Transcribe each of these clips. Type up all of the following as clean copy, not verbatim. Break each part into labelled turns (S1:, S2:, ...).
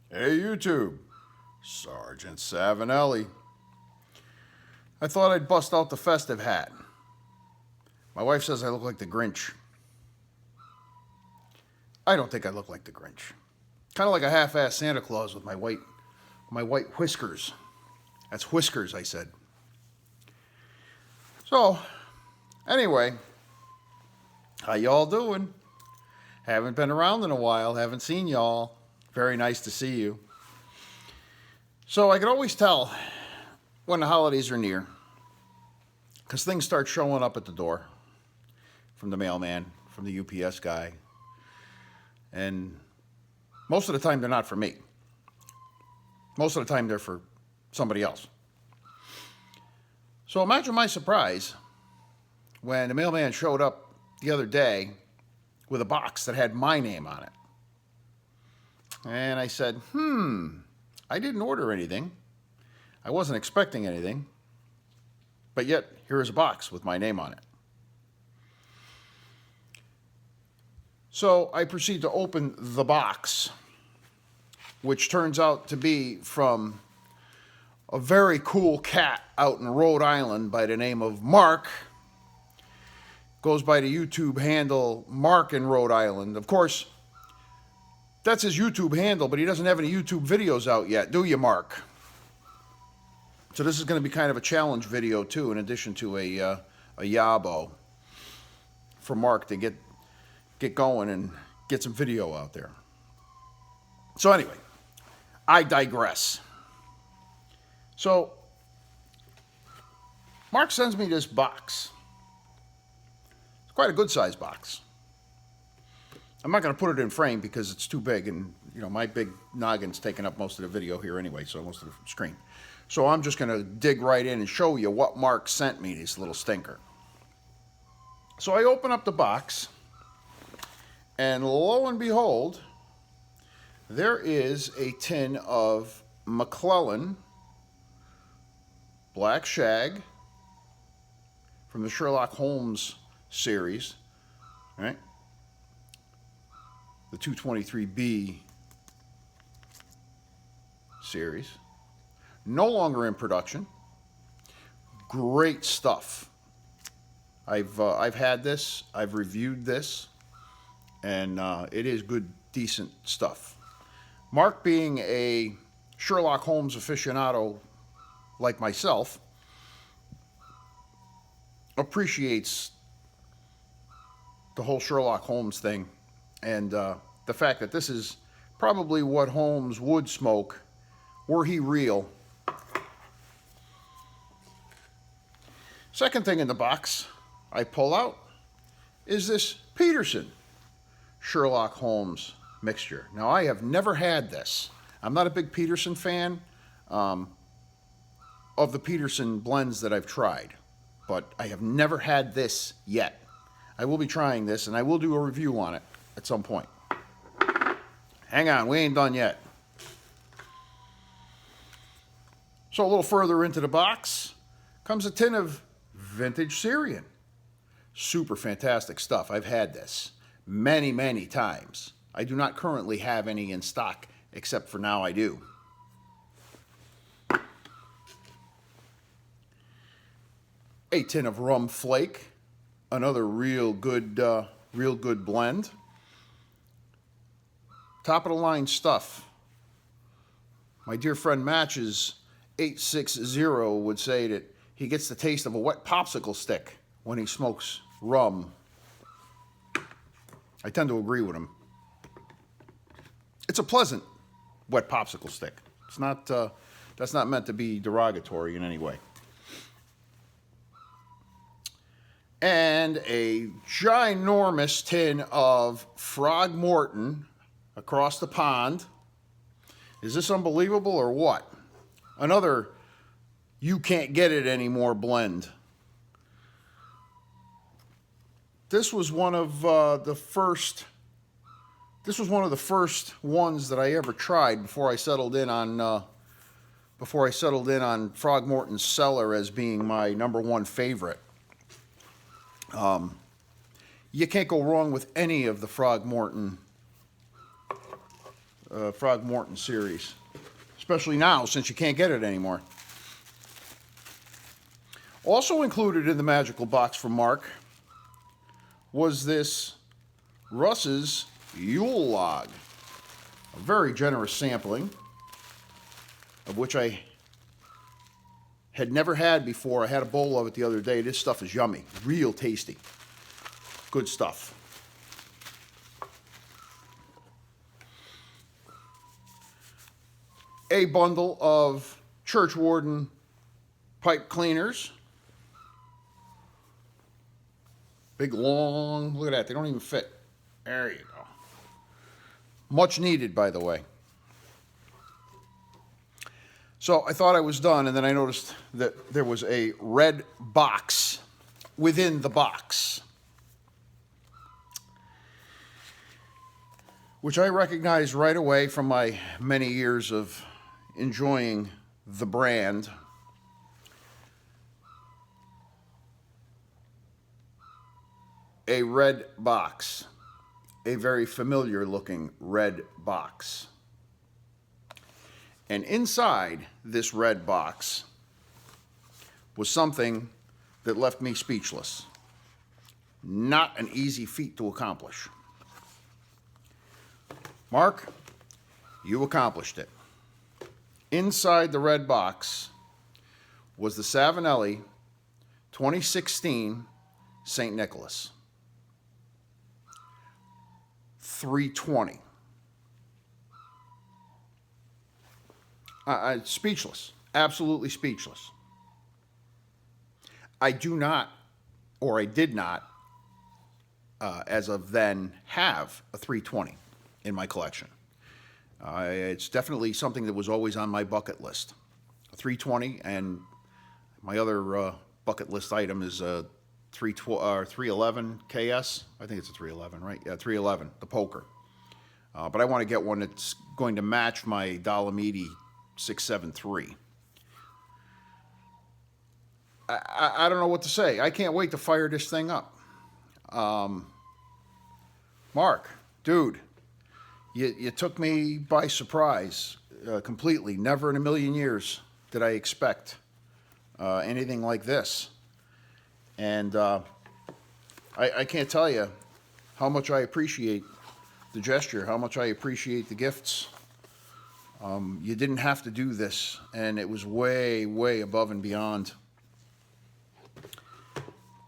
S1: Hey YouTube, Sergeant Savinelli. I thought I'd bust out the festive hat. My wife says I look like the Grinch. I don't think I look like the Grinch. Kind of like a half-assed Santa Claus with my white whiskers. That's whiskers, I said. So, anyway, how y'all doing? Haven't been around in a while, haven't seen y'all. Very nice to see you. So I can always tell when the holidays are near, because things start showing up at the door from the mailman, from the UPS guy. And most of the time they're not for me. Most of the time they're for somebody else. So imagine my surprise when the mailman showed up the other day with a box that had my name on it. And I said, I didn't order anything. I wasn't expecting anything. But yet, here is a box with my name on it. So I proceed to open the box, which turns out to be from a very cool cat out in Rhode Island by the name of Mark. Goes by the YouTube handle MarkinRI. Of course, that's his YouTube handle, but he doesn't have any YouTube videos out yet, do you, Mark? So this is going to be kind of a challenge video, too, in addition to a YABO for Mark to get going and get some video out there. So anyway, I digress. So Mark sends me this box. It's quite a good-sized box. I'm not going to put it in frame because it's too big, and my big noggin's taking up most of the video here anyway, so most of the screen. So I'm just going to dig right in and show you what Mark sent me, this little stinker. So I open up the box, and lo and behold, there is a tin of McClellan Black Shag from the Sherlock Holmes series, right? The 223B series. No longer in production. Great stuff. I've had this. I've reviewed this, and it is good, decent stuff. Mark, being a Sherlock Holmes aficionado like myself, appreciates the whole Sherlock Holmes thing, and the fact that this is probably what Holmes would smoke were he real. Second thing in the box I pull out is this Peterson Sherlock Holmes mixture. Now, I have never had this. I'm not a big Peterson fan of the Peterson blends that I've tried, but I have never had this yet. I will be trying this, and I will do a review on it at some point. Hang on, we ain't done yet. So a little further into the box comes a tin of vintage Syrian. Super fantastic stuff. I've had this many, many times. I do not currently have any in stock, except for now I do. A tin of rum flake, another real good blend. Top of the line stuff. My dear friend Matches 860 would say that he gets the taste of a wet popsicle stick when he smokes rum. I tend to agree with him. It's a pleasant wet popsicle stick. It's not. That's not meant to be derogatory in any way. And a ginormous tin of Frog Morton across the pond. Is this unbelievable or what? Another you can't get it anymore blend. This was one of the first. This was one of the first ones that I ever tried before I settled in on Frog Morton's Cellar as being my number one favorite. You can't go wrong with any of the Frog Morton Frog Morton series, especially now since you can't get it anymore. Also included in the magical box from Mark was this Russ's Yule Log, a very generous sampling of which I had never had before. I had a bowl of it the other day. This stuff is yummy, real tasty, good stuff. A bundle of church warden pipe cleaners. Big, long, look at that, they don't even fit. There you go. Much needed, by the way. So I thought I was done, and then I noticed that there was a red box within the box, which I recognized right away from my many years of enjoying the brand. A red box, a very familiar looking red box. And inside this red box was something that left me speechless. Not an easy feat to accomplish. Mark, you accomplished it. Inside the red box was the Savinelli 2016 St. Nicholas. 320. Speechless, absolutely speechless. I do not, or I did not, as of then, have a 320 in my collection. It's definitely something that was always on my bucket list. A 320, and my other bucket list item is a 311 KS. I think it's a 311, right? Yeah, 311, the poker. But I want to get one that's going to match my Dolomiti 673. I don't know what to say. I can't wait to fire this thing up. Mark, dude, you took me by surprise completely. Never in a million years did I expect anything like this. And I can't tell you how much I appreciate the gesture, how much I appreciate the gifts. You didn't have to do this, and it was way, way above and beyond.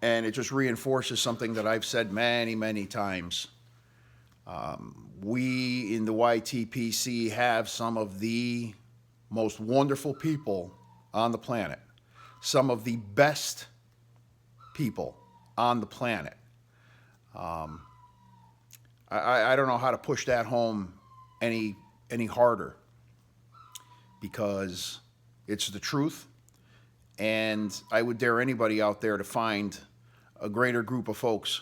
S1: And it just reinforces something that I've said many, many times. We in the YTPC have some of the most wonderful people on the planet, some of the best people on the planet. I don't know how to push that home any harder, because it's the truth, and I would dare anybody out there to find a greater group of folks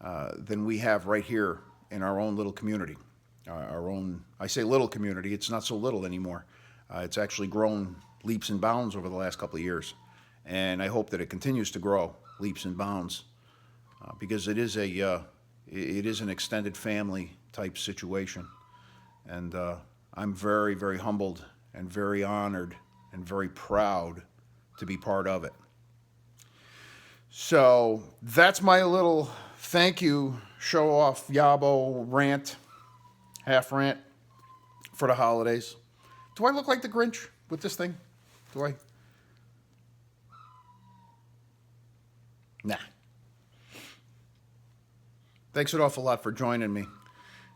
S1: than we have right here in our own little community. Our own, I say little community, it's not so little anymore. It's actually grown leaps and bounds over the last couple of years, and I hope that it continues to grow leaps and bounds, because it is an extended family type situation, and I'm very, very humbled and very honored and very proud to be part of it. So that's my little thank you, show off, YABO rant, half rant for the holidays. Do I look like the Grinch with this thing? Do I? Nah. Thanks an awful lot for joining me.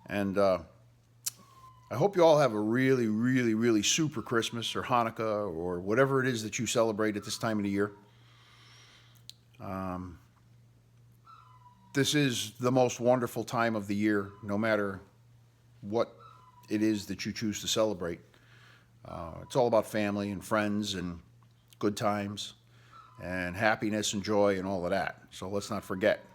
S1: And I hope you all have a really, really, really super Christmas or Hanukkah or whatever it is that you celebrate at this time of the year. This is the most wonderful time of the year, no matter what it is that you choose to celebrate. It's all about family and friends and good times and happiness and joy and all of that. So let's not forget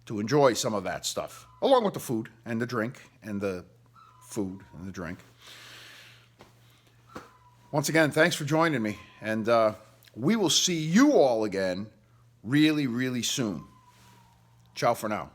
S1: to enjoy some of that stuff, along with the food and the drink and the food and the drink. Once again, thanks for joining me, and we will see you all again really, really soon. Ciao for now.